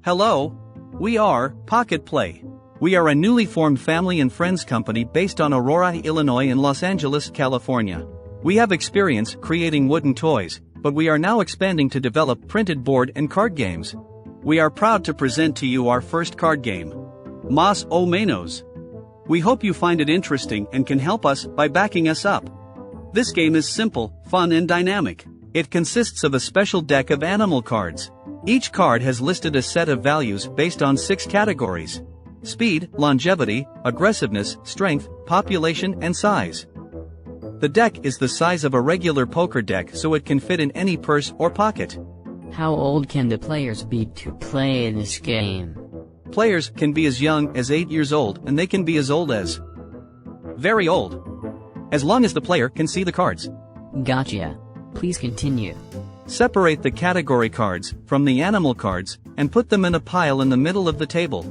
Hello. We are Pocket Play. We are a newly formed family and friends company based on Aurora, Illinois and Los Angeles, California. We have experience creating wooden toys, but we are now expanding to develop printed board and card games. We are proud to present to you our first card game, Más o Menos. We hope you find it interesting and can help us by backing us up. This game is simple, fun and dynamic. It consists of a special deck of animal cards. Each card has listed a set of values based on 6 categories: speed, longevity, aggressiveness, strength, population and size. The deck is the size of a regular poker deck, so it can fit in any purse or pocket. How old can the players be to play this game? Players can be as young as 8 years old and they can be as old as very old, as long as the player can see the cards. Gotcha. Please continue. Separate the category cards from the animal cards and put them in a pile in the middle of the table.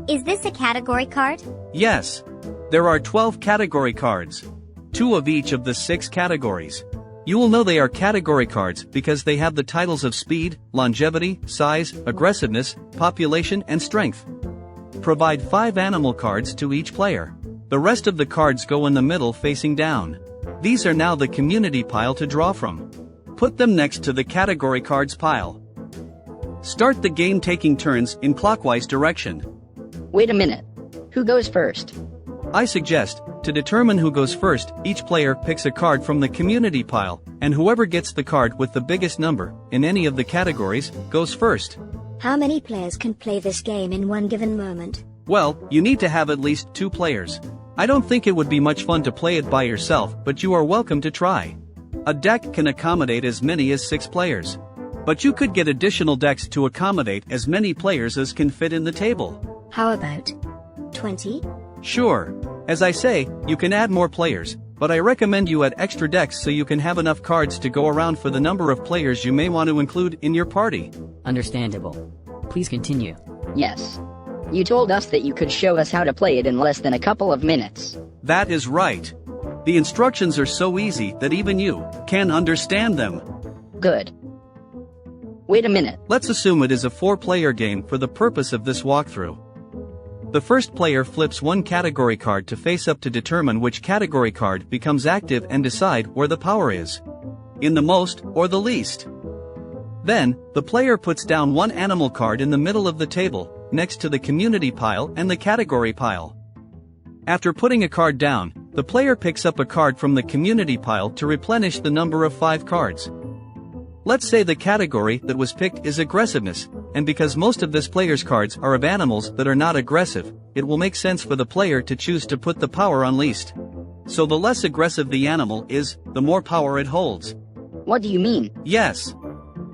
Is this a category card? Yes. There are 12 category cards. 2 of each of the 6 categories. You will know they are category cards because they have the titles of speed, longevity, size, aggressiveness, population and strength. Provide 5 animal cards to each player. The rest of the cards go in the middle facing down. These are now the community pile to draw from. Put them next to the category cards pile. Start the game taking turns in clockwise direction. Wait a minute. Who goes first? I suggest, to determine who goes first, each player picks a card from the community pile, and whoever gets the card with the biggest number, in any of the categories, goes first. How many players can play this game in one given moment? Well, you need to have at least 2 players. I don't think it would be much fun to play it by yourself, but you are welcome to try. A deck can accommodate as many as 6 players. But you could get additional decks to accommodate as many players as can fit in the table. How about 20? Sure. As I say, you can add more players, but I recommend you add extra decks so you can have enough cards to go around for the number of players you may want to include in your party. Understandable. Please continue. Yes. You told us that you could show us how to play it in less than a couple of minutes. That is right. The instructions are so easy that even you can understand them. Good. Wait a minute. Let's assume it is a 4-player game for the purpose of this walkthrough. The first player flips one category card to face up to determine which category card becomes active and decide where the power is, in the most or the least. Then, the player puts down one animal card in the middle of the table, next to the community pile and the category pile. After putting a card down, the player picks up a card from the community pile to replenish the number of 5 cards. Let's say the category that was picked is aggressiveness, and because most of this player's cards are of animals that are not aggressive, it will make sense for the player to choose to put the power on least. So the less aggressive the animal is, the more power it holds. What do you mean? Yes.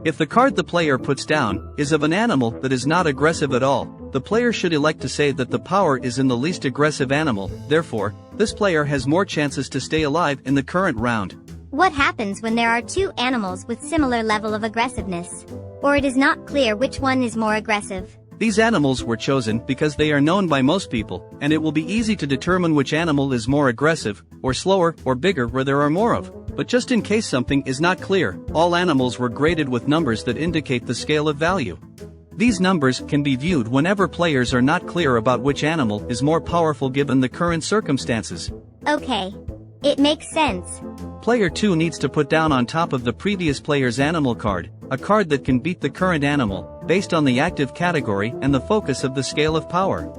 If the card the player puts down is of an animal that is not aggressive at all, the player should elect to say that the power is in the least aggressive animal. Therefore, this player has more chances to stay alive in the current round. What happens when there are 2 animals with similar level of aggressiveness? Or it is not clear which one is more aggressive? These animals were chosen because they are known by most people, and it will be easy to determine which animal is more aggressive, or slower, or bigger where there are more of. But just in case something is not clear, all animals were graded with numbers that indicate the scale of value. These numbers can be viewed whenever players are not clear about which animal is more powerful given the current circumstances. Okay. It makes sense. Player 2 needs to put down on top of the previous player's animal card, a card that can beat the current animal, based on the active category and the focus of the scale of power.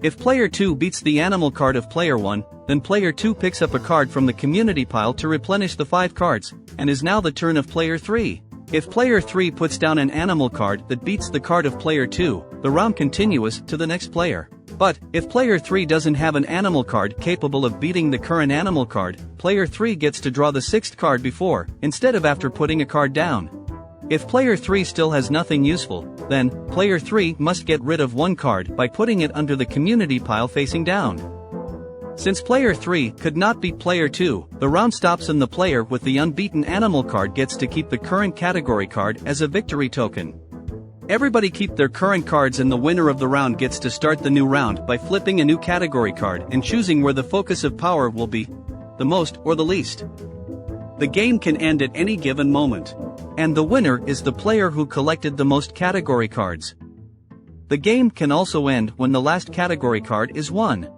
If player 2 beats the animal card of player 1, then player 2 picks up a card from the community pile to replenish the 5 cards, and is now the turn of player 3. If player 3 puts down an animal card that beats the card of player 2, the round continues to the next player. But, if player 3 doesn't have an animal card capable of beating the current animal card, player 3 gets to draw the 6th card before, instead of after putting a card down. If player 3 still has nothing useful, then, player 3 must get rid of one card by putting it under the community pile facing down. Since player 3 could not beat player 2, the round stops and the player with the unbeaten animal card gets to keep the current category card as a victory token. Everybody keep their current cards and the winner of the round gets to start the new round by flipping a new category card and choosing where the focus of power will be, the most or the least. The game can end at any given moment. And the winner is the player who collected the most category cards. The game can also end when the last category card is won.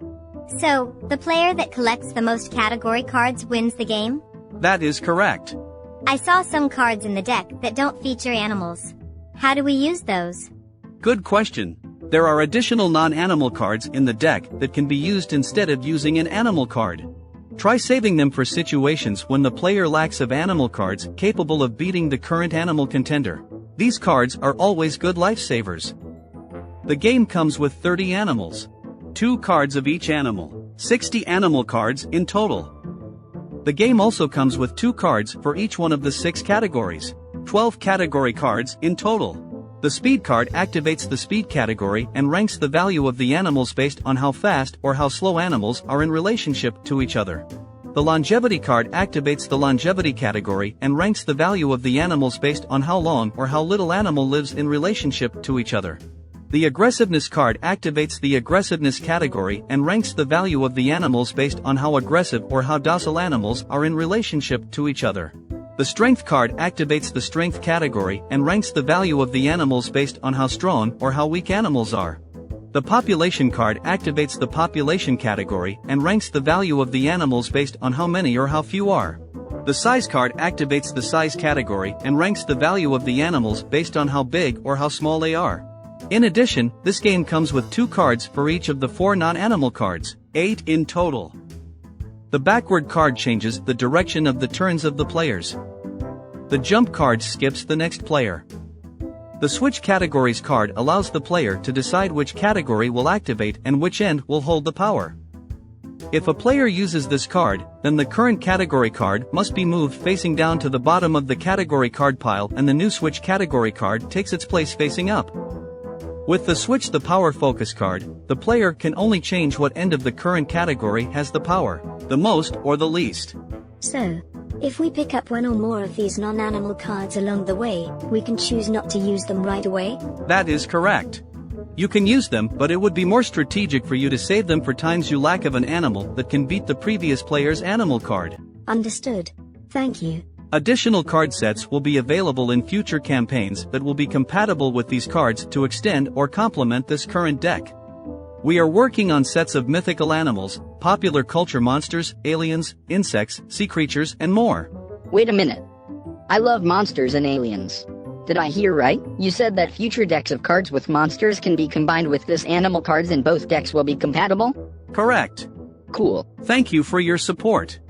So, the player that collects the most category cards wins the game? That is correct. I saw some cards in the deck that don't feature animals. How do we use those? Good question. There are additional non-animal cards in the deck that can be used instead of using an animal card. Try saving them for situations when the player lacks of animal cards capable of beating the current animal contender. These cards are always good lifesavers. The game comes with 30 animals. 2 cards of each animal. 60 animal cards in total. The game also comes with 2 cards for each one of the 6 categories. 12 category cards in total. The speed card activates the speed category and ranks the value of the animals based on how fast or how slow animals are in relationship to each other. The longevity card activates the longevity category and ranks the value of the animals based on how long or how little animal lives in relationship to each other. The aggressiveness card activates the aggressiveness category and ranks the value of the animals based on how aggressive or how docile animals are in relationship to each other. The strength card activates the strength category and ranks the value of the animals based on how strong or how weak animals are. The population card activates the population category and ranks the value of the animals based on how many or how few are. The size card activates the size category and ranks the value of the animals based on how big or how small they are. In addition, this game comes with 2 cards for each of the 4 non-animal cards, 8 in total. The backward card changes the direction of the turns of the players. The jump card skips the next player. The switch categories card allows the player to decide which category will activate and which end will hold the power. If a player uses this card, then the current category card must be moved facing down to the bottom of the category card pile and the new switch category card takes its place facing up. With the switch the power focus card, the player can only change what end of the current category has the power, the most or the least. So, if we pick up one or more of these non-animal cards along the way, we can choose not to use them right away? That is correct. You can use them, but it would be more strategic for you to save them for times you lack of an animal that can beat the previous player's animal card. Understood. Thank you. Additional card sets will be available in future campaigns that will be compatible with these cards to extend or complement this current deck. We are working on sets of mythical animals, popular culture monsters, aliens, insects, sea creatures, and more. Wait a minute. I love monsters and aliens. Did I hear right? You said that future decks of cards with monsters can be combined with this animal cards and both decks will be compatible? Correct. Cool. Thank you for your support.